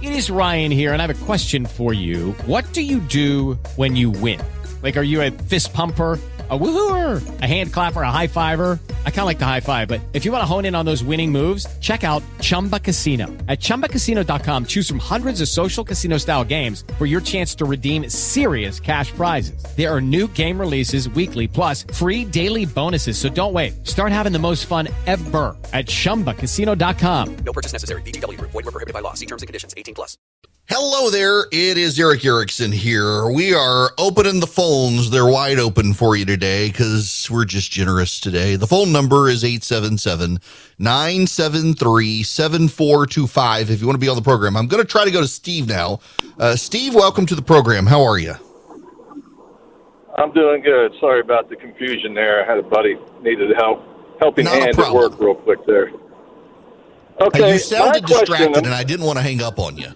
It is Ryan here, and I have a question for you. What do you do when you win? Like, are you a fist pumper, a woo-hooer, a hand clapper, a high fiver? I kind of like the high five, but if you want to hone in on those winning moves, check out Chumba Casino. At ChumbaCasino.com, choose from hundreds of social casino-style games for your chance to redeem serious cash prizes. There are new game releases weekly, plus free daily bonuses. So don't wait. Start having the most fun ever at ChumbaCasino.com. No purchase necessary. VGW Group. Void where prohibited by law. See terms and conditions. 18+. Hello there. It is Eric Erickson here. We are opening the phones. They're wide open for you today because we're just generous today. The phone number is 877-973-7425 if you want to be on the program. I'm going to try to go to Steve now. Steve, welcome to the program. How are you? I'm doing good. Sorry about the confusion there. I had a buddy needed helping Not a hand at problem. work real quick there. Okay, You sounded my question- distracted, and I didn't want to hang up on you.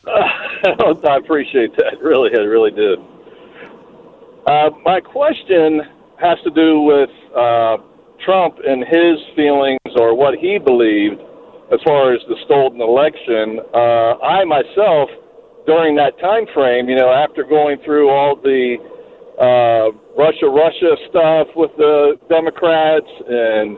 I appreciate that. I really did. My question has to do with Trump and his feelings or what he believed as far as the stolen election. I myself, during that time frame, after going through all the Russia stuff with the Democrats and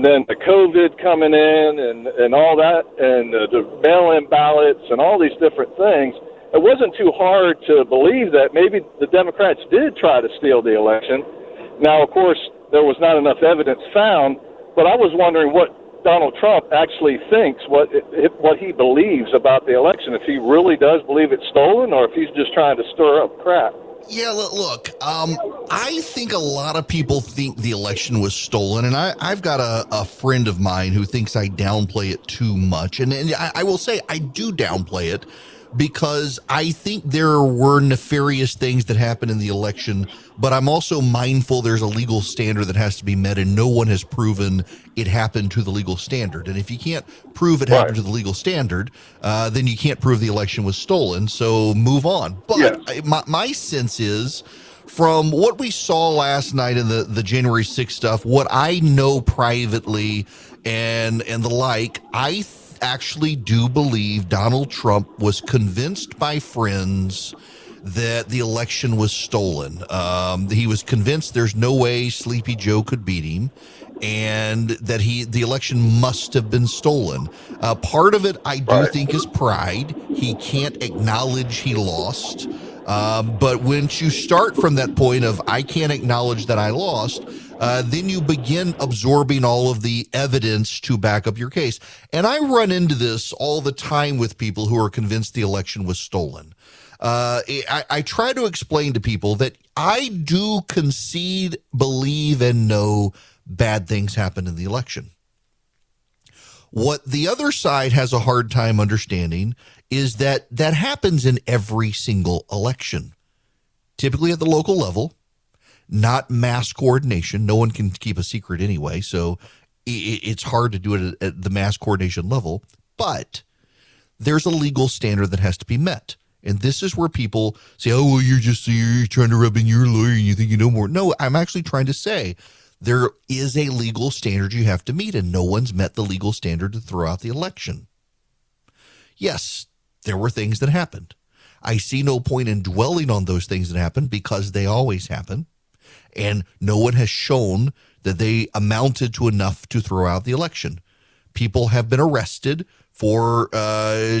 then the COVID coming in and all that, and the mail-in ballots and all these different things, it wasn't too hard to believe that maybe the Democrats did try to steal the election. Now, of course, there was not enough evidence found, but I was wondering what Donald Trump actually thinks, what he believes about the election, if he really does believe it's stolen or if he's just trying to stir up crap. Yeah, look, I think a lot of people think the election was stolen, and I've got a friend of mine who thinks I downplay it too much, and I will say I do downplay it because I think there were nefarious things that happened in the election, but I'm also mindful there's a legal standard that has to be met, and no one has proven it happened to the legal standard. And if you can't prove it happened to the legal standard, then you can't prove the election was stolen, so move on. But my sense is, from what we saw last night in the January 6th stuff, what I know privately and the like, I actually do believe Donald Trump was convinced by friends that the election was stolen. He was convinced there's no way Sleepy Joe could beat him, and that the election must have been stolen. Part of it, I do think, is pride. He can't acknowledge he lost. But once you start from that point of, I can't acknowledge that I lost, then you begin absorbing all of the evidence to back up your case. And I run into this all the time with people who are convinced the election was stolen. I try to explain to people that I do concede, believe, and know bad things happen in the election. What the other side has a hard time understanding is that happens in every single election, typically at the local level, not mass coordination. No one can keep a secret anyway, so it's hard to do it at the mass coordination level, but there's a legal standard that has to be met. And this is where people say, oh, well, you're trying to rub in your lawyer and you think you know more. No, I'm actually trying to say there is a legal standard you have to meet, and no one's met the legal standard to throw out the election. Yes, there were things that happened. I see no point in dwelling on those things that happened because they always happen, and no one has shown that they amounted to enough to throw out the election. People have been arrested for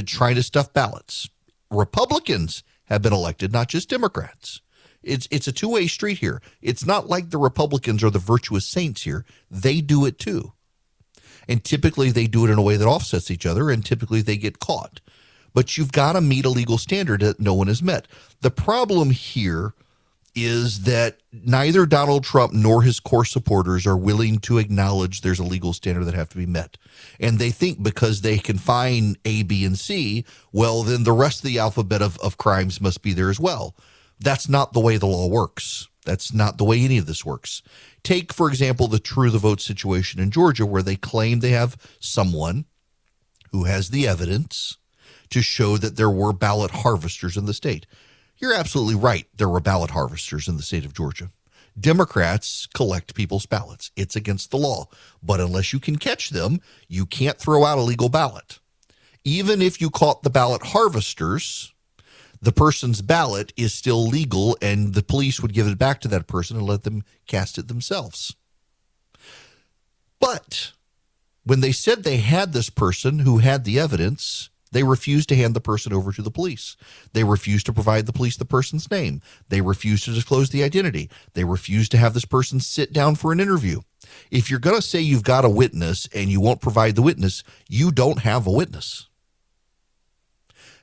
trying to stuff ballots. Republicans have been elected, not just Democrats. It's a two-way street here. It's not like the Republicans are the virtuous saints here. They do it too. And typically they do it in a way that offsets each other, and typically they get caught. But you've got to meet a legal standard that no one has met. The problem here is that neither Donald Trump nor his core supporters are willing to acknowledge there's a legal standard that have to be met. And they think because they can find A, B, and C, well, then the rest of the alphabet of crimes must be there as well. That's not the way the law works. That's not the way any of this works. Take, for example, the True the Vote situation in Georgia, where they claim they have someone who has the evidence to show that there were ballot harvesters in the state. You're absolutely right. There were ballot harvesters in the state of Georgia. Democrats collect people's ballots. It's against the law. But unless you can catch them, you can't throw out a legal ballot. Even if you caught the ballot harvesters, the person's ballot is still legal, and the police would give it back to that person and let them cast it themselves. But when they said they had this person who had the evidence, they refused to hand the person over to the police. They refused to provide the police the person's name. They refused to disclose the identity. They refused to have this person sit down for an interview. If you're going to say you've got a witness and you won't provide the witness, you don't have a witness.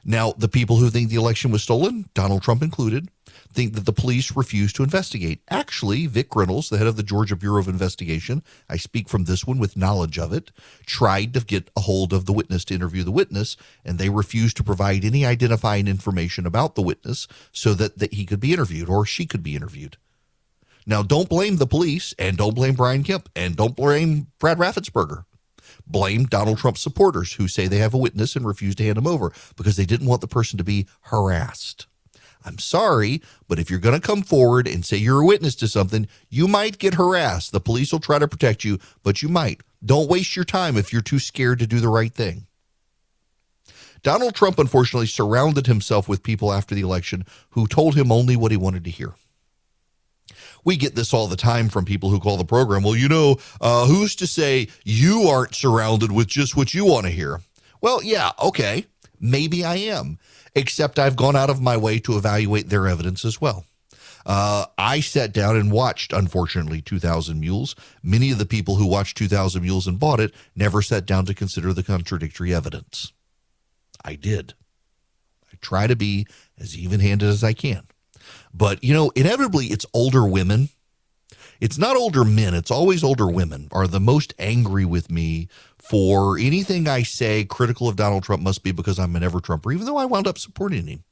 Now, the people who think the election was stolen, Donald Trump included, think that the police refused to investigate. Actually, Vic Reynolds, the head of the Georgia Bureau of Investigation, I speak from this one with knowledge of it, tried to get a hold of the witness to interview the witness, and they refused to provide any identifying information about the witness so that he could be interviewed or she could be interviewed. Now, don't blame the police, and don't blame Brian Kemp, and don't blame Brad Raffensperger. Blame Donald Trump's supporters who say they have a witness and refuse to hand him over because they didn't want the person to be harassed. I'm sorry, but if you're going to come forward and say you're a witness to something, you might get harassed. The police will try to protect you, but you might. Don't waste your time if you're too scared to do the right thing. Donald Trump, unfortunately, surrounded himself with people after the election who told him only what he wanted to hear. We get this all the time from people who call the program, well, who's to say you aren't surrounded with just what you want to hear? Well, yeah, okay, maybe I am, except I've gone out of my way to evaluate their evidence as well. I sat down and watched, unfortunately, 2,000 Mules. Many of the people who watched 2,000 Mules and bought it never sat down to consider the contradictory evidence. I did. I try to be as even-handed as I can. But, inevitably, it's older women. It's not older men. It's always older women are the most angry with me for anything I say critical of Donald Trump must be because I'm an ever-Trumper, even though I wound up supporting him.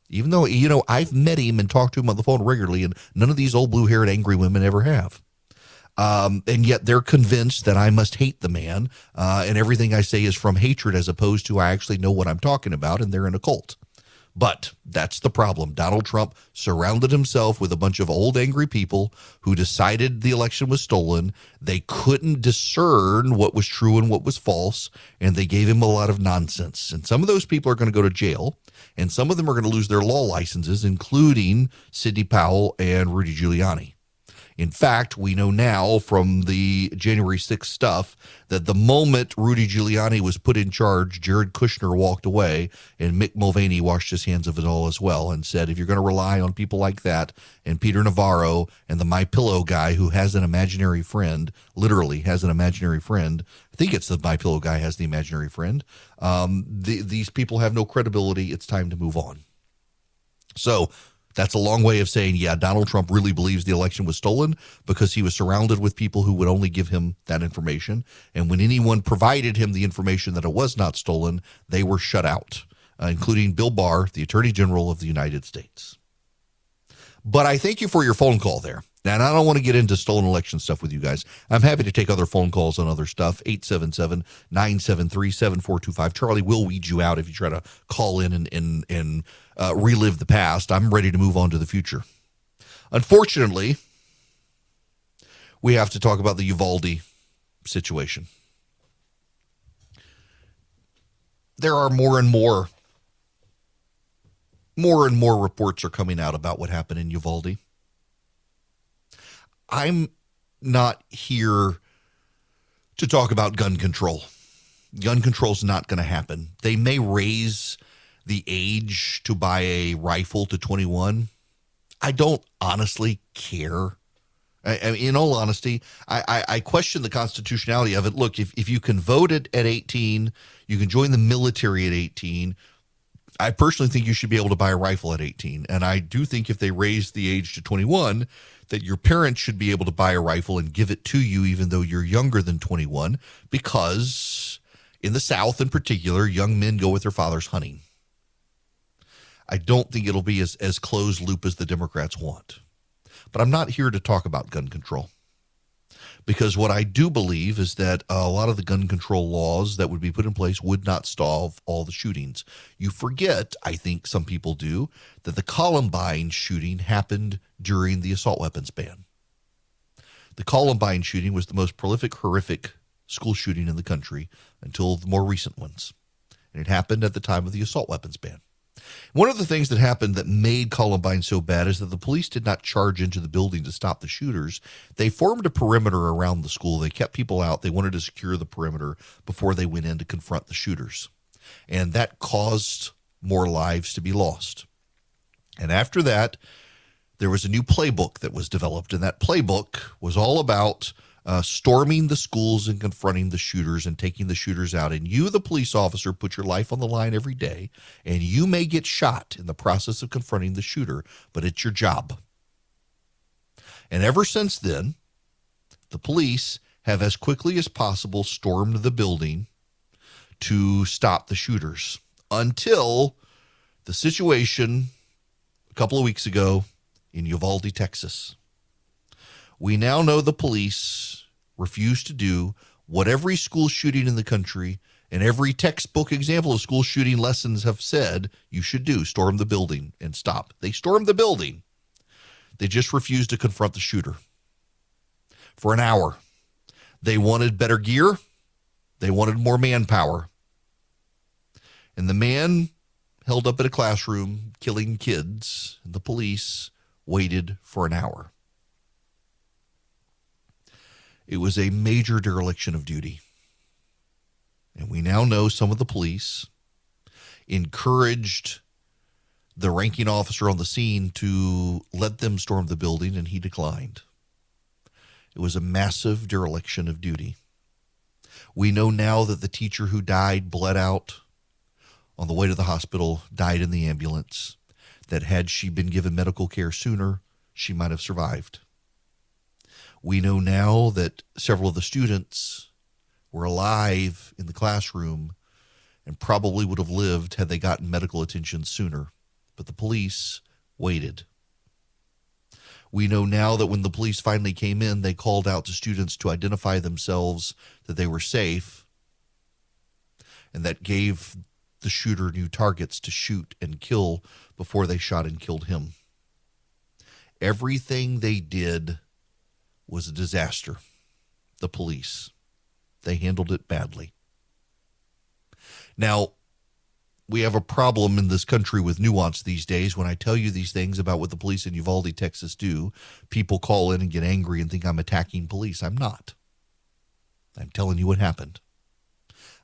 Even though, I've met him and talked to him on the phone regularly, and none of these old blue-haired angry women ever have. And yet they're convinced that I must hate the man, and everything I say is from hatred as opposed to I actually know what I'm talking about, and they're in a cult. But that's the problem. Donald Trump surrounded himself with a bunch of old, angry people who decided the election was stolen. They couldn't discern what was true and what was false, and they gave him a lot of nonsense. And some of those people are going to go to jail, and some of them are going to lose their law licenses, including Sidney Powell and Rudy Giuliani. In fact, we know now from the January 6th stuff that the moment Rudy Giuliani was put in charge, Jared Kushner walked away and Mick Mulvaney washed his hands of it all as well and said, if you're going to rely on people like that and Peter Navarro and the MyPillow guy who has an imaginary friend, literally has an imaginary friend, I think it's the MyPillow guy has the imaginary friend, these people have no credibility. It's time to move on. So that's a long way of saying, yeah, Donald Trump really believes the election was stolen because he was surrounded with people who would only give him that information. And when anyone provided him the information that it was not stolen, they were shut out, including Bill Barr, the Attorney General of the United States. But I thank you for your phone call there. And I don't want to get into stolen election stuff with you guys. I'm happy to take other phone calls on other stuff. 877-973-7425. Charlie will weed you out if you try to call in and relive the past. I'm ready to move on to the future. Unfortunately, we have to talk about the Uvalde situation. There are more and more reports are coming out about what happened in Uvalde. I'm not here to talk about gun control. Gun control is not going to happen. They may raise the age to buy a rifle to 21. I don't honestly care. In all honesty, I question the constitutionality of it. Look, if you can vote at 18, you can join the military at 18. I personally think you should be able to buy a rifle at 18. And I do think if they raise the age to 21, that your parents should be able to buy a rifle and give it to you even though you're younger than 21, because in the South in particular, young men go with their fathers hunting. I don't think it'll be as closed loop as the Democrats want. But I'm not here to talk about gun control, because what I do believe is that a lot of the gun control laws that would be put in place would not stop all the shootings. You forget, I think some people do, that the Columbine shooting happened during the assault weapons ban. The Columbine shooting was the most prolific, horrific school shooting in the country until the more recent ones. And it happened at the time of the assault weapons ban. One of the things that happened that made Columbine so bad is that the police did not charge into the building to stop the shooters. They formed a perimeter around the school. They kept people out. They wanted to secure the perimeter before they went in to confront the shooters. And that caused more lives to be lost. And after that, there was a new playbook that was developed, and that playbook was all about storming the schools and confronting the shooters and taking the shooters out. And you, the police officer, put your life on the line every day, and you may get shot in the process of confronting the shooter, but it's your job. And ever since then, the police have as quickly as possible stormed the building to stop the shooters until the situation a couple of weeks ago in Uvalde, Texas. We now know the police refuse to do what every school shooting in the country and every textbook example of school shooting lessons have said you should do: storm the building and stop. They stormed the building. They just refused to confront the shooter for an hour. They wanted better gear. They wanted more manpower. And the man held up in a classroom killing kids, and the police waited for an hour. It was a major dereliction of duty. And we now know some of the police encouraged the ranking officer on the scene to let them storm the building, and he declined. It was a massive dereliction of duty. We know now that the teacher who died bled out on the way to the hospital, died in the ambulance, that had she been given medical care sooner, she might have survived. We know now that several of the students were alive in the classroom and probably would have lived had they gotten medical attention sooner, but the police waited. We know now that when the police finally came in, they called out to students to identify themselves, that they were safe, and that gave the shooter new targets to shoot and kill before they shot and killed him. Everything they did was a disaster. The police. They handled it badly. Now, we have a problem in this country with nuance these days. When I tell you these things about what the police in Uvalde, Texas do, people call in and get angry and think I'm attacking police. I'm not. I'm telling you what happened.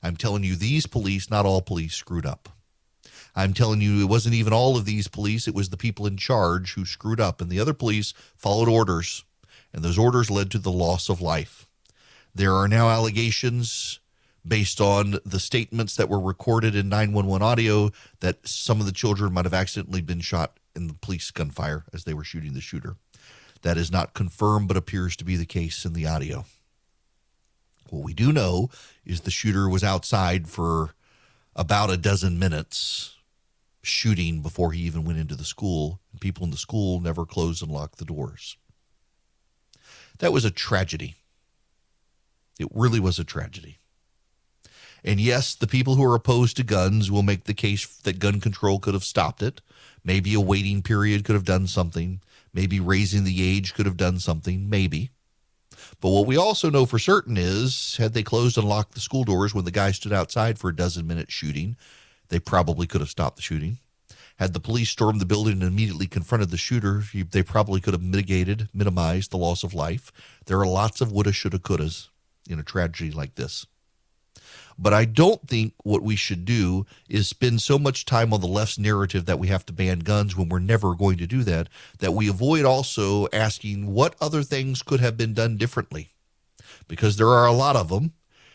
I'm telling you these police, not all police, screwed up. I'm telling you it wasn't even all of these police. It was the people in charge who screwed up, and the other police followed orders, and those orders led to the loss of life. There are now allegations based on the statements that were recorded in 911 audio that some of the children might have accidentally been shot in the police gunfire as they were shooting the shooter. That is not confirmed, but appears to be the case in the audio. What we do know is the shooter was outside for about a dozen minutes shooting before he even went into the school. And people in the school never closed and locked the doors. That was a tragedy. It really was a tragedy. And yes, the people who are opposed to guns will make the case that gun control could have stopped it. Maybe a waiting period could have done something. Maybe raising the age could have done something. Maybe. But what we also know for certain is, had they closed and locked the school doors when the guy stood outside for a dozen-minute shooting, they probably could have stopped the shooting. Had the police stormed the building and immediately confronted the shooter, they probably could have minimized the loss of life. There are lots of woulda, shoulda, couldas in a tragedy like this. But I don't think what we should do is spend so much time on the left's narrative that we have to ban guns when we're never going to do that, that we avoid also asking what other things could have been done differently. Because there are a lot of them,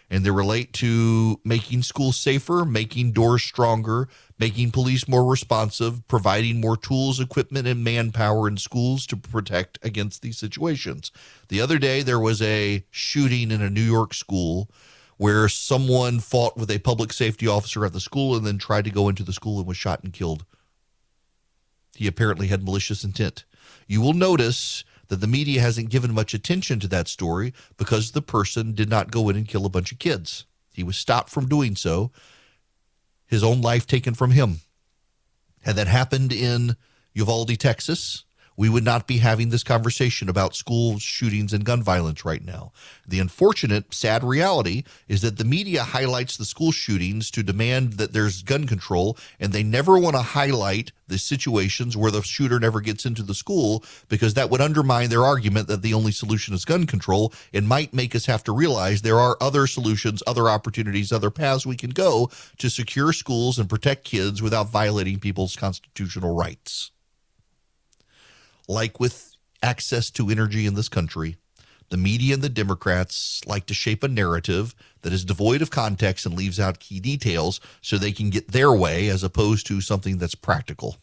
and they relate to making schools safer, making doors stronger, making police more responsive, providing more tools, equipment, and manpower in schools to protect against these situations. The other day, there was a shooting in a New York school where someone fought with a public safety officer at the school and then tried to go into the school and was shot and killed. He apparently had malicious intent. You will notice that the media hasn't given much attention to that story because the person did not go in and kill a bunch of kids. He was stopped from doing so. His own life taken from him. Had that happened in Uvalde, Texas, we would not be having this conversation about school shootings and gun violence right now. The unfortunate, sad reality is that the media highlights the school shootings to demand that there's gun control, and they never want to highlight the situations where the shooter never gets into the school, because that would undermine their argument that the only solution is gun control and might make us have to realize there are other solutions, other opportunities, other paths we can go to secure schools and protect kids without violating people's constitutional rights. Like with access to energy in this country, the media and the Democrats like to shape a narrative that is devoid of context and leaves out key details so they can get their way as opposed to something that's practical.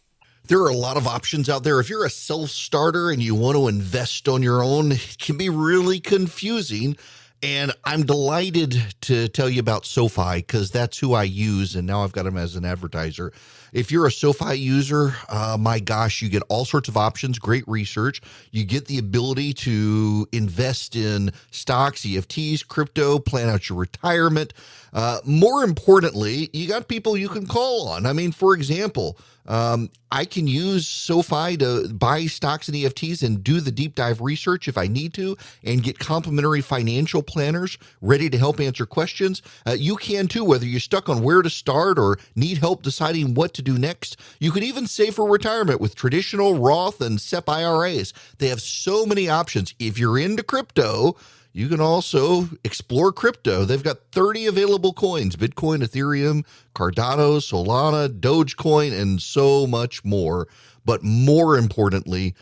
There are a lot of options out there. If you're a self-starter and you want to invest on your own, it can be really confusing. And I'm delighted to tell you about SoFi because that's who I use, and now I've got them as an advertiser. If you're a SoFi user, my gosh, you get all sorts of options, great research. You get the ability to invest in stocks, EFTs, crypto, plan out your retirement. More importantly, you got people you can call on. I mean, for example, I can use SoFi to buy stocks and EFTs and do the deep dive research if I need to and get complimentary financial planners ready to help answer questions. You can too, whether you're stuck on where to start or need help deciding what to do next. You can even save for retirement with traditional Roth and SEP IRAs. They have so many options. If you're into crypto, you can also explore crypto. They've got 30 available coins: Bitcoin, Ethereum, Cardano, Solana, Dogecoin, and so much more. But more importantly,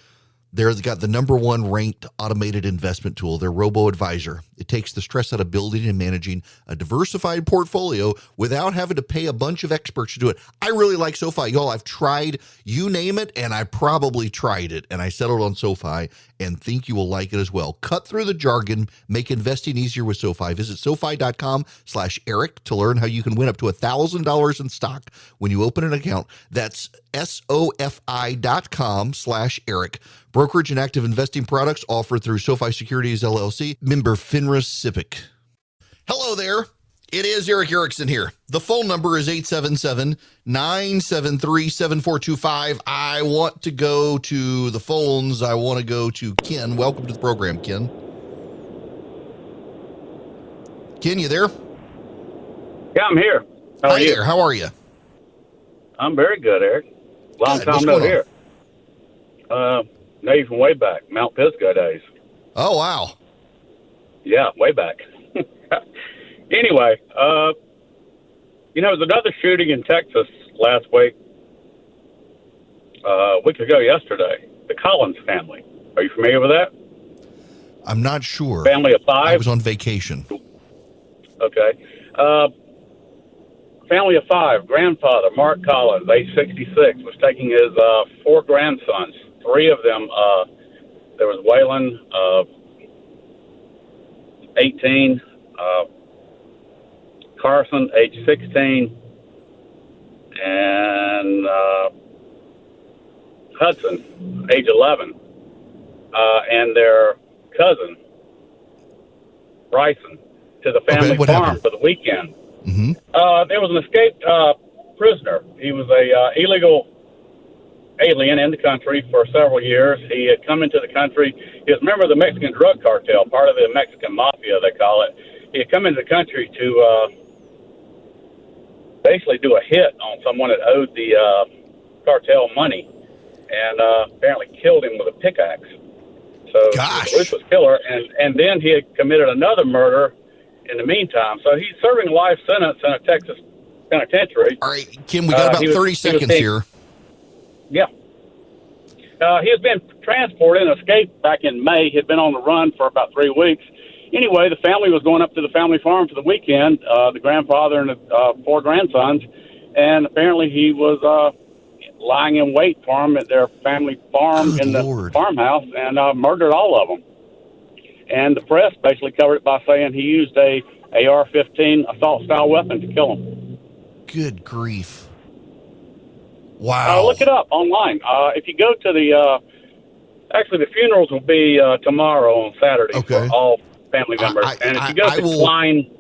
they've got the number one ranked automated investment tool, their robo-advisor. It takes the stress out of building and managing a diversified portfolio without having to pay a bunch of experts to do it. I really like SoFi. Y'all, I've tried, you name it, and I probably tried it, and I settled on SoFi, and think you will like it as well. Cut through the jargon, make investing easier with SoFi. Visit SoFi.com/Eric to learn how you can win up to $1,000 in stock when you open an account. That's SoFi.com/Eric. Brokerage and active investing products offered through SoFi Securities LLC, member FINRA SIPC. Hello there. It is Eric Erickson here. The phone number is 877-973-7425. I want to go to the phones. I want to go to Ken. Welcome to the program, Ken. Ken, you there? Yeah, I'm here. How are Hi you? there. How are you? I'm very good, Eric. Long Good. time What's no going hear. Know you from way back, Mount Pisgah days. Oh, wow. Yeah, way back. Anyway, there's another shooting in Texas last week. A week ago yesterday. The Collins family. Are you familiar with that? I'm not sure. Family of five? I was on vacation. Okay. Family of five. Grandfather, Mark Collins, age 66, was taking his four grandsons. Three of them, there was Waylon, 18, Carson, age 16, and Hudson, age 11, and their cousin, Bryson, to the family what farm happened? for the weekend. Mm-hmm. There was an escaped prisoner. He was a illegal alien in the country for several years. He had come into the country. He was a member of the Mexican drug cartel, part of the Mexican mafia, they call it. He had come into the country to basically do a hit on someone that owed the cartel money, and apparently killed him with a pickaxe. So Gosh. he was a ruthless killer, and then he had committed another murder in the meantime. So he's serving a life sentence in a Texas penitentiary. All right, Kim, we got about 30 seconds here. Yeah. He has been transported and escaped back in May. He had been on the run for about 3 weeks. Anyway, the family was going up to the family farm for the weekend, the grandfather and the four grandsons, and apparently he was lying in wait for them at their family farm Good in the Lord. farmhouse and murdered all of them. And the press basically covered it by saying he used a AR-15 assault-style weapon to kill him. Good grief. Wow. Look it up online. If you go to the actually, the funerals will be tomorrow on Saturday Okay. for all family members. And if you go to Klein...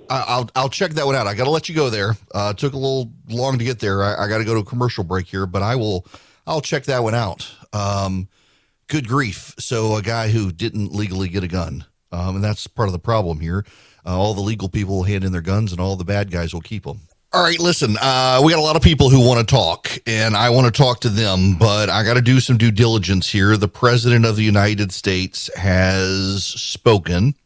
I'll check that one out. I got to let you go there. It took a little long to get there. I got to go to a commercial break here, but I'll I'll check that one out. Good grief. So a guy who didn't legally get a gun, and that's part of the problem here. All the legal people will hand in their guns, and all the bad guys will keep them. All right, listen, we got a lot of people who want to talk, and I want to talk to them, but I got to do some due diligence here. The President of the United States has spoken.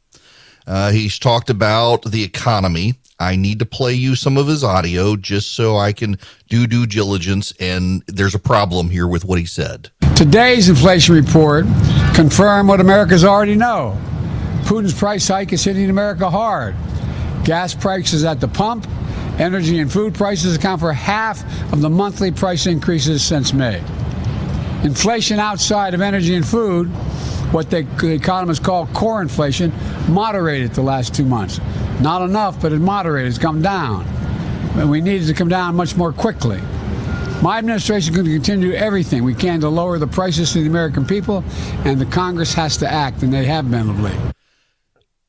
He's talked about the economy. I need to play you some of his audio just so I can do due diligence, and there's a problem here with what he said. Today's inflation report confirmed what Americans already know. Putin's price hike is hitting America hard. Gas prices at the pump, energy and food prices account for half of the monthly price increases since May. Inflation outside of energy and food, what the economists call core inflation, moderated the last 2 months. Not enough, but it moderated. It's come down. And we need it to come down much more quickly. My administration is going to continue everything we can to lower the prices to the American people, and the Congress has to act, and they have been of late.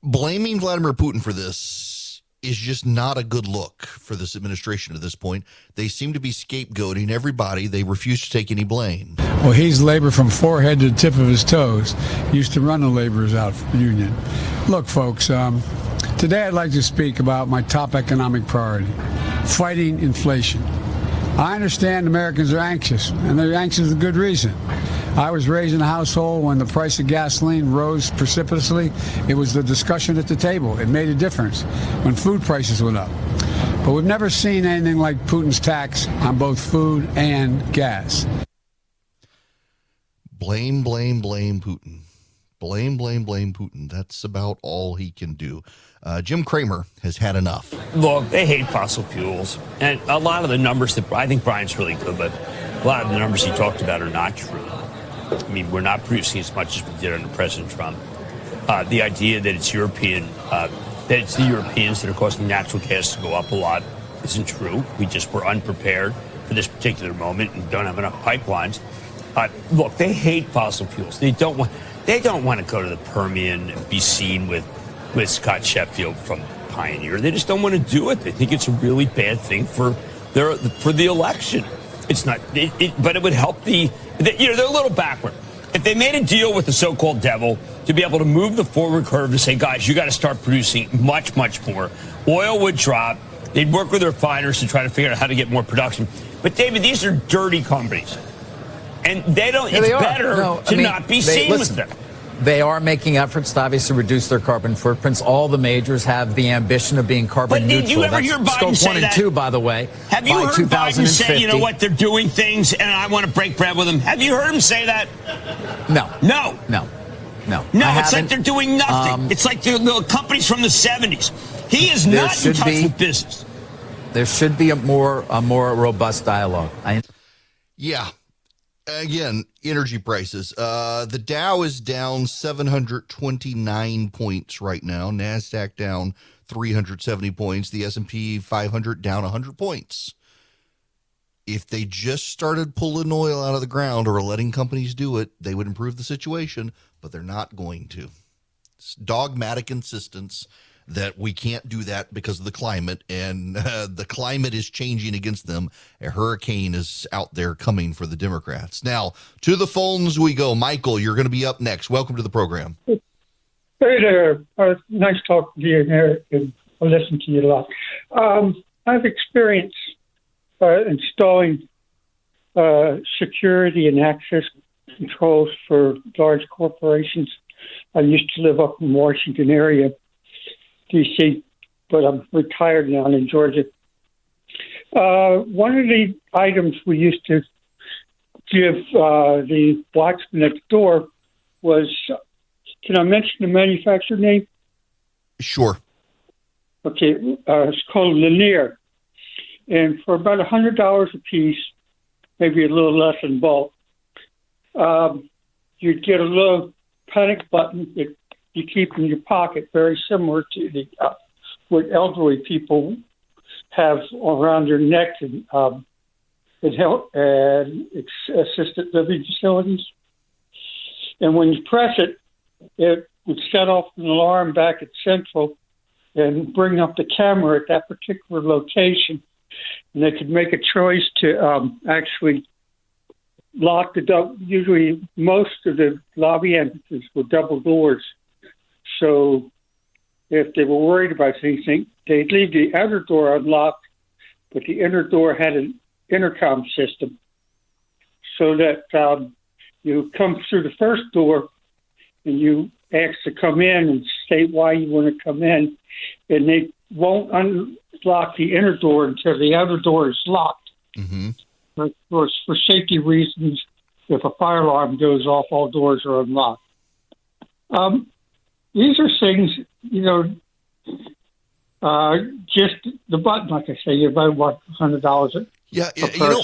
Blaming Vladimir Putin for this is just not a good look for this administration at this point. They seem to be scapegoating everybody. They refuse to take any blame. Well, he's labor from forehead to the tip of his toes. He used to run the laborers out union. Look, folks, today I'd like to speak about my top economic priority, fighting inflation. I understand Americans are anxious, and they're anxious for good reason. I was raised in a household when the price of gasoline rose precipitously. It was the discussion at the table. It made a difference when food prices went up. But we've never seen anything like Putin's tax on both food and gas. Blame Putin. Blame Putin. That's about all he can do. Jim Cramer has had enough. Look, they hate fossil fuels. And a lot of the numbers that I think Brian's really good, but a lot of the numbers he talked about are not true. I mean, we're not producing as much as we did under President Trump. The idea that it's European, that it's the Europeans that are causing natural gas to go up a lot isn't true. We just were unprepared for this particular moment and don't have enough pipelines. Look, they hate fossil fuels. They don't want to go to the Permian and be seen with Scott Sheffield from Pioneer. They just don't want to do it. They think it's a really bad thing for the election. It's not, but it would help they're a little backward. If they made a deal with the so-called devil to be able to move the forward curve to say, guys, you got to start producing much, much more, oil would drop. They'd work with their refiners to try to figure out how to get more production. But David, these are dirty companies, and they don't. Yeah, it's better not be seen with them. They are making efforts to obviously reduce their carbon footprints. All the majors have the ambition of being carbon neutral. But did you ever hear Biden say that? Scope 1 and 2, by the way. Have you heard Biden say, you know what, they're doing things and I want to break bread with them? Have you heard him say that? No. No, it's like they're doing nothing. It's like the companies from the 70s. He is not in touch with business. There should be a more robust dialogue. Yeah. Again, energy prices. The Dow is down 729 points right now. NASDAQ down 370 points. The S&P 500 down 100 points. If they just started pulling oil out of the ground or letting companies do it, they would improve the situation, but they're not going to. It's dogmatic insistence that we can't do that because of the climate, and the climate is changing against them. A hurricane is out there coming for the Democrats. Now, to the phones we go. Michael, you're going to be up next. Welcome to the program. Hey there. Nice talking to you, Eric, and I listen to you a lot. I've experienced installing security and access controls for large corporations. I used to live up in Washington area, D.C., but I'm retired now in Georgia. One of the items we used to give the watchman at the door was, can I mention the manufacturer name? Sure. Okay, it's called Lanier. And for about $100 a piece, maybe a little less in bulk, you'd get a little panic button that you keep in your pocket, very similar to the what elderly people have around their neck and assisted living facilities. And when you press it, it would set off an alarm back at Central and bring up the camera at that particular location. And they could make a choice to actually lock usually most of the lobby entrances were double doors. So if they were worried about anything, they'd leave the outer door unlocked, but the inner door had an intercom system so that you come through the first door and you ask to come in and state why you want to come in, and they won't unlock the inner door until the outer door is locked. Mm-hmm. Of course, for safety reasons, if a fire alarm goes off, all doors are unlocked. These are things, just the button, like I say, you buy $100. Yeah,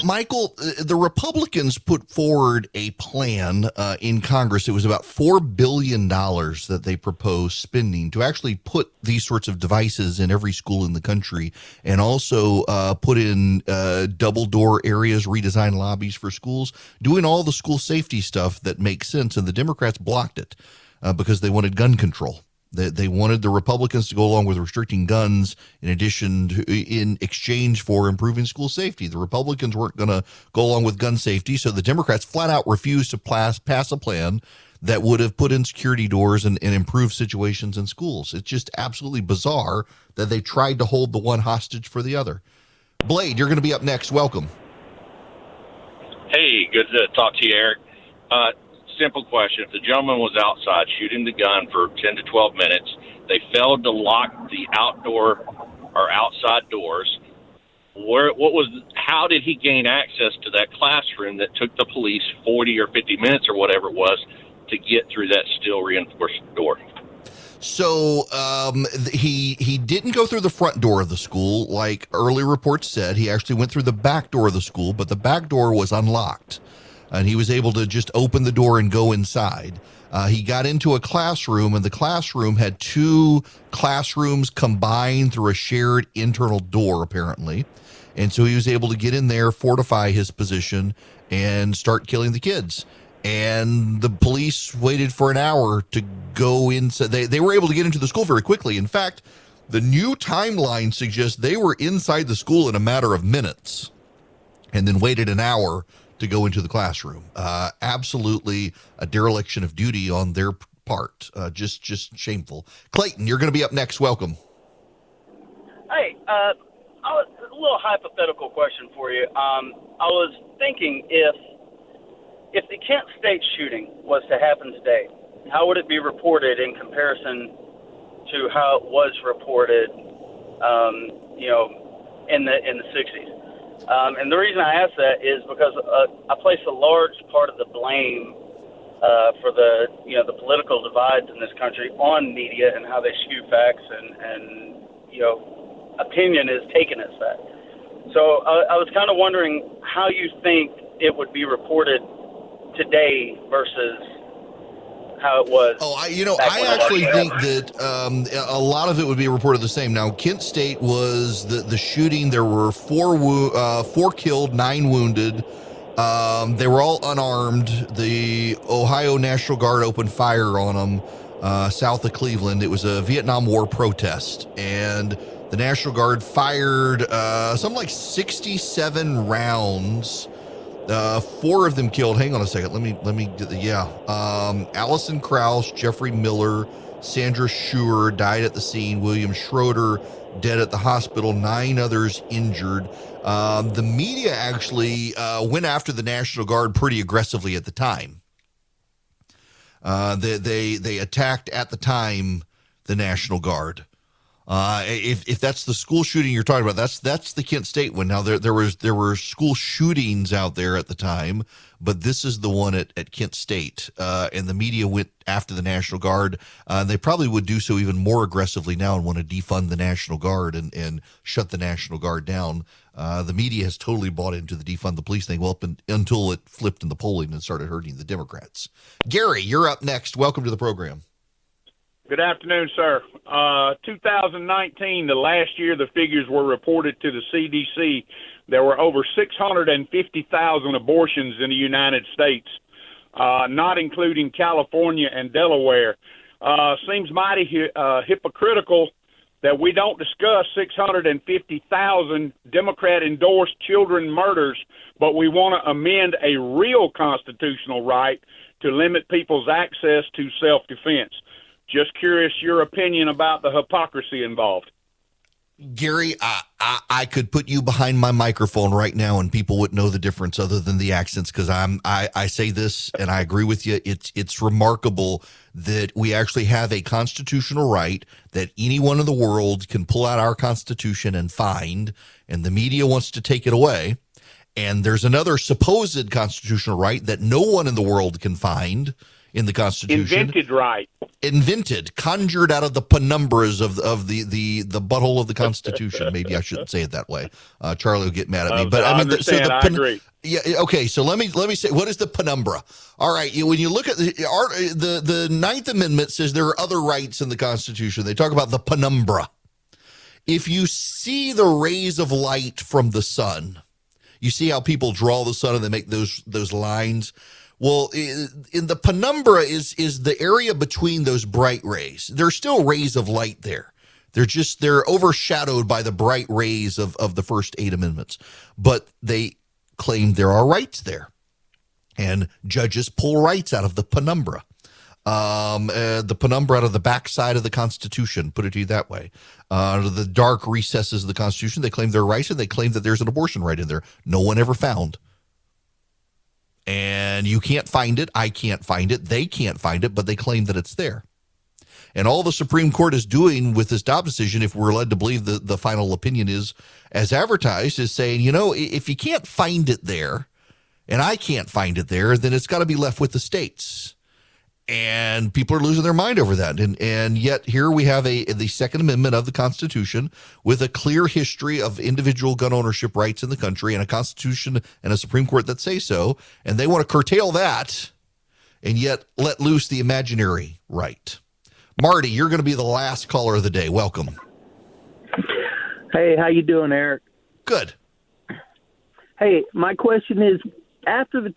Michael, the Republicans put forward a plan in Congress. It was about $4 billion that they proposed spending to actually put these sorts of devices in every school in the country, and also put in double door areas, redesign lobbies for schools, doing all the school safety stuff that makes sense. And the Democrats blocked it because they wanted gun control. They wanted the Republicans to go along with restricting guns in exchange for improving school safety. The Republicans weren't going to go along with gun safety, so the Democrats flat out refused to pass a plan that would have put in security doors and improved situations in schools. It's just absolutely bizarre that they tried to hold the one hostage for the other. Blade, you're going to be up next. Welcome. Hey, good to talk to you, Eric. Simple question. If the gentleman was outside shooting the gun for 10 to 12 minutes, they failed to lock the outdoor or outside doors, how did he gain access to that classroom that took the police 40 or 50 minutes or whatever it was to get through that steel reinforced door? So he didn't go through the front door of the school like early reports said. He actually went through the back door of the school, but the back door was unlocked. And he was able to just open the door and go inside. He got into a classroom, and the classroom had two classrooms combined through a shared internal door, apparently. And so he was able to get in there, fortify his position, and start killing the kids. And the police waited for an hour to go inside. They were able to get into the school very quickly. In fact, the new timeline suggests they were inside the school in a matter of minutes and then waited an hour to go into the classroom. Absolutely a dereliction of duty on their part. Just shameful. Clayton, you're going to be up next. Welcome. Hey, a little hypothetical question for you. I was thinking if the Kent State shooting was to happen today, how would it be reported in comparison to how it was reported, in the 60s? And the reason I ask that is because I place a large part of the blame for the political divides in this country on media and how they skew facts and opinion is taken as fact. So I was kind of wondering how you think it would be reported today versus how it was. I actually think that a lot of it would be reported the same. Now, Kent State was the shooting. There were four killed, 9 wounded. They were all unarmed. The Ohio National Guard opened fire on them south of Cleveland. It was a Vietnam War protest, and the National Guard fired something like 67 rounds. 4 of them killed. Hang on a second. Let me get Allison Krause, Jeffrey Miller, Sandra Schuer died at the scene. William Schroeder dead at the hospital. 9 others injured. The media actually went after the National Guard pretty aggressively at the time. They attacked at the time the National Guard. If that's the school shooting you're talking about, that's the Kent State one. Now there were school shootings out there at the time, but this is the one at Kent State. And the media went after the National Guard. They probably would do so even more aggressively now and want to defund the National Guard and shut the National Guard down. The media has totally bought into the defund the police thing. Well, until it flipped in the polling and started hurting the Democrats. Gary, you're up next. Welcome to the program. Good afternoon, sir. 2019, the last year the figures were reported to the CDC, there were over 650,000 abortions in the United States, not including California and Delaware. Seems mighty hypocritical that we don't discuss 650,000 Democrat-endorsed children murders, but we want to amend a real constitutional right to limit people's access to self-defense. Just curious your opinion about the hypocrisy involved. Gary, I could put you behind my microphone right now and people wouldn't know the difference other than the accents, because I say this and I agree with you. It's remarkable that we actually have a constitutional right that anyone in the world can pull out our Constitution and find, and the media wants to take it away. And there's another supposed constitutional right that no one in the world can find in the Constitution. Invented right. Invented, conjured out of the penumbras of the butthole of the Constitution. Maybe I shouldn't say it that way. Charlie will get mad at me. But I mean, I agree. Yeah. Okay. So let me say, what is the penumbra? All right. When you look at the Ninth Amendment says there are other rights in the Constitution. They talk about the penumbra. If you see the rays of light from the sun, you see how people draw the sun and they make those lines. Well, in the penumbra is the area between those bright rays. There's still rays of light there. They're overshadowed by the bright rays of the first 8 amendments. But they claim there are rights there. And judges pull rights out of the penumbra. The penumbra out of the backside of the Constitution, put it to you that way. The dark recesses of the Constitution, they claim there are rights, and they claim that there's an abortion right in there. No one ever found. And you can't find it. I can't find it. They can't find it, but they claim that it's there. And all the Supreme Court is doing with this Dobbs decision, if we're led to believe the final opinion is as advertised, is saying, if you can't find it there, and I can't find it there, then it's got to be left with the states. And people are losing their mind over that. And yet here we have the Second Amendment of the Constitution with a clear history of individual gun ownership rights in the country, and a Constitution and a Supreme Court that say so. And they want to curtail that and yet let loose the imaginary right. Marty, you're going to be the last caller of the day. Welcome. Hey, how you doing, Eric? Good. Hey, my question is, after the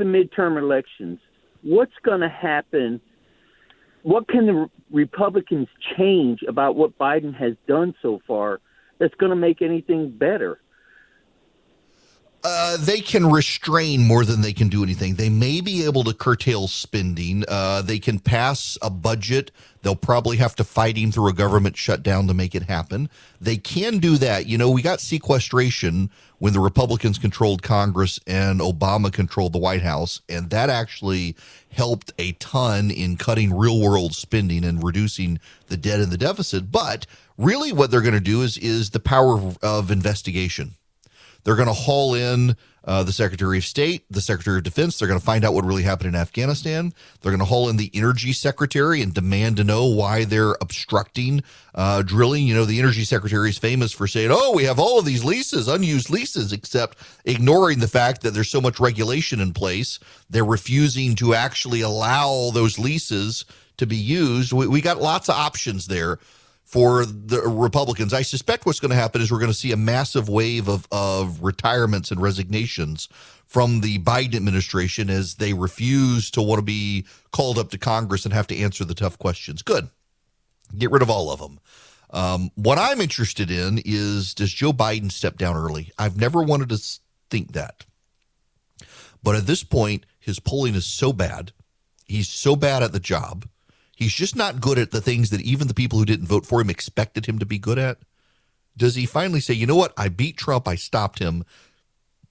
midterm elections, what's going to happen? What can the Republicans change about what Biden has done so far that's going to make anything better? They can restrain more than they can do anything. They may be able to curtail spending. They can pass a budget. They'll probably have to fight him through a government shutdown to make it happen. They can do that. We got sequestration when the Republicans controlled Congress and Obama controlled the White House, and that actually helped a ton in cutting real-world spending and reducing the debt and the deficit. But really what they're going to do is the power of investigation. They're going to haul in the Secretary of State, the Secretary of Defense. They're going to find out what really happened in Afghanistan. They're going to haul in the Energy Secretary and demand to know why they're obstructing drilling. The Energy Secretary is famous for saying, we have all of these leases, unused leases, except ignoring the fact that there's so much regulation in place. They're refusing to actually allow those leases to be used. We got lots of options there for the Republicans. I suspect what's going to happen is we're going to see a massive wave of retirements and resignations from the Biden administration as they refuse to want to be called up to Congress and have to answer the tough questions. Good. Get rid of all of them. What I'm interested in is, does Joe Biden step down early? I've never wanted to think that. But at this point, his polling is so bad. He's so bad at the job. He's just not good at the things that even the people who didn't vote for him expected him to be good at. Does he finally say, you know what? I beat Trump. I stopped him.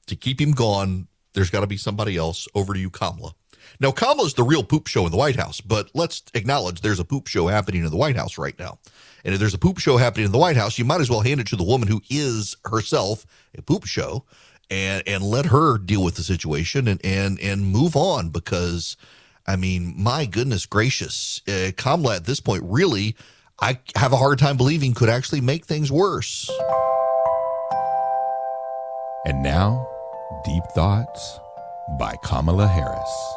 To keep him gone, there's got to be somebody else. Over to you, Kamala. Now, Kamala's the real poop show in the White House, but let's acknowledge there's a poop show happening in the White House right now. And if there's a poop show happening in the White House, you might as well hand it to the woman who is herself a poop show and let her deal with the situation and move on, because my goodness gracious, Kamala at this point, really, I have a hard time believing could actually make things worse. And now, Deep Thoughts by Kamala Harris.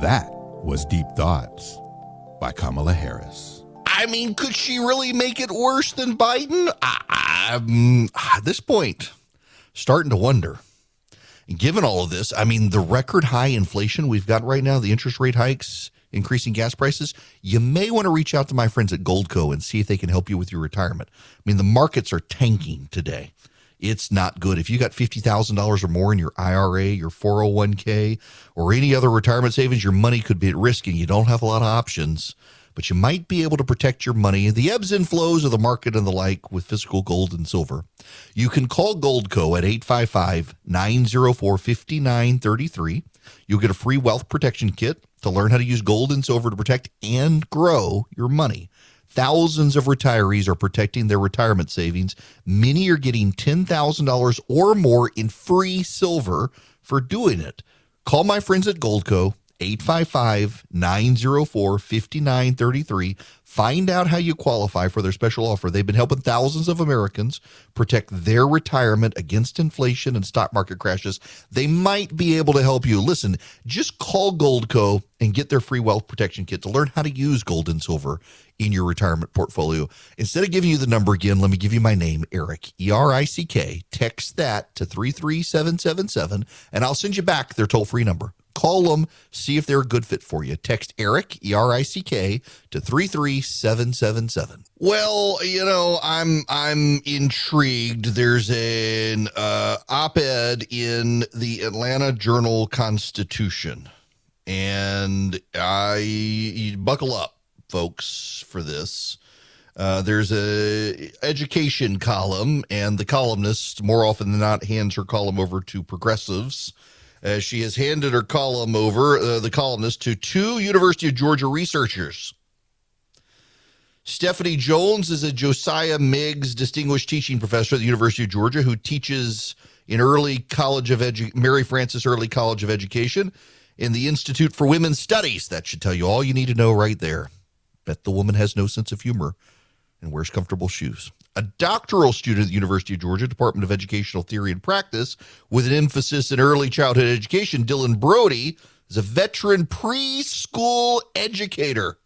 That was Deep Thoughts by Kamala Harris. I mean, could she really make it worse than Biden? At this point, starting to wonder. And given all of this, I mean, the record high inflation we've got right now, the interest rate hikes, increasing gas prices, you may want to reach out to my friends at Goldco and see if they can help you with your retirement. I mean, the markets are tanking today. It's not good. If you got $50,000 or more in your IRA, your 401k, or any other retirement savings, your money could be at risk and you don't have a lot of options. But you might be able to protect your money, the ebbs and flows of the market and the like with physical gold and silver. You can call Goldco at 855-904-5933. You'll get a free wealth protection kit to learn how to use gold and silver to protect and grow your money. Thousands of retirees are protecting their retirement savings. Many are getting $10,000 or more in free silver for doing it. Call my friends at Goldco, 855-904-5933. Find out how you qualify for their special offer. They've been helping thousands of Americans protect their retirement against inflation and stock market crashes. They might be able to help you. Listen, just call Goldco and get their free wealth protection kit to learn how to use gold and silver in your retirement portfolio. Instead of giving you the number again, let me give you my name, Eric, E-R-I-C-K. Text that to 33777, and I'll send you back their toll-free number. Call them, see if they're a good fit for you. Text Eric, E-R-I-C-K, to 33777. Well, you know, I'm intrigued. There's an op-ed in the Atlanta Journal-Constitution, and I buckle up, folks, for this. There's a education column, and the columnist, more often than not, hands her column over to progressives. She has handed her column over, the columnist, to two University of Georgia researchers. Stephanie Jones is a Josiah Meigs Distinguished Teaching Professor at the University of Georgia who teaches in Mary Frances Early College of Education in the Institute for Women's Studies. That should tell you all you need to know right there. Bet the woman has no sense of humor and wears comfortable shoes. A doctoral student at the University of Georgia, Department of Educational Theory and Practice, with an emphasis in early childhood education, Dylan Brody, is a veteran preschool educator.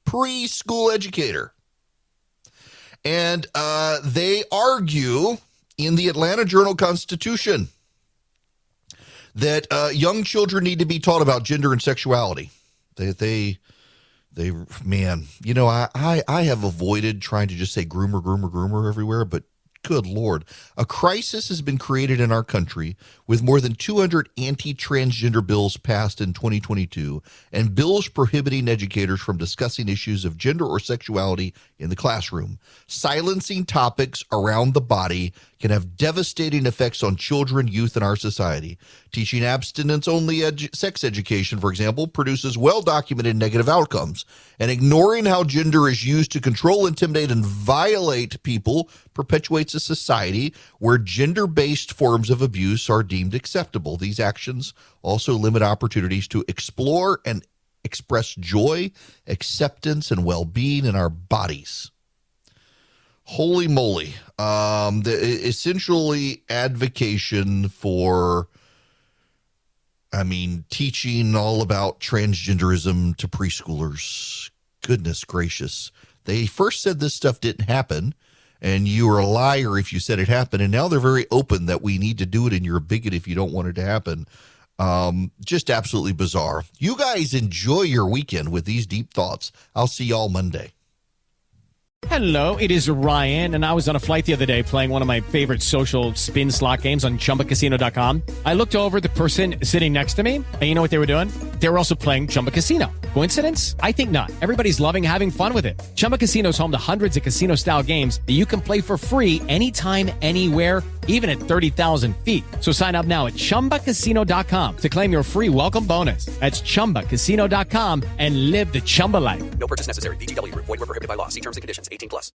Preschool educator. And they argue in the Atlanta Journal-Constitution that young children need to be taught about gender and sexuality. They man, you know, I have avoided trying to just say groomer everywhere, but good Lord. A crisis has been created in our country with more than 200 anti-transgender bills passed in 2022 and bills prohibiting educators from discussing issues of gender or sexuality in the classroom. Silencing topics around the body can have devastating effects on children, youth, and our society. Teaching abstinence-only sex education, for example, produces well-documented negative outcomes. And ignoring how gender is used to control, intimidate, and violate people perpetuates a society where gender-based forms of abuse are deemed acceptable. These actions also limit opportunities to explore and express joy, acceptance, and well-being in our bodies. Holy moly. Essentially advocation for, teaching all about transgenderism to preschoolers. Goodness gracious. They first said this stuff didn't happen, and you were a liar if you said it happened, and now they're very open that we need to do it, and you're a bigot if you don't want it to happen. Just absolutely bizarre. You guys enjoy your weekend with these deep thoughts. I'll see y'all Monday. Hello, it is Ryan, and I was on a flight the other day playing one of my favorite social spin slot games on ChumbaCasino.com. I looked over at the person sitting next to me, and you know what they were doing? They were also playing Chumba Casino. Coincidence? I think not. Everybody's loving having fun with it. Chumba Casino is home to hundreds of casino-style games that you can play for free anytime, anywhere, even at 30,000 feet. So sign up now at ChumbaCasino.com to claim your free welcome bonus. That's ChumbaCasino.com and live the Chumba life. No purchase necessary. VGW. Void where prohibited by law. See terms and conditions. 18+.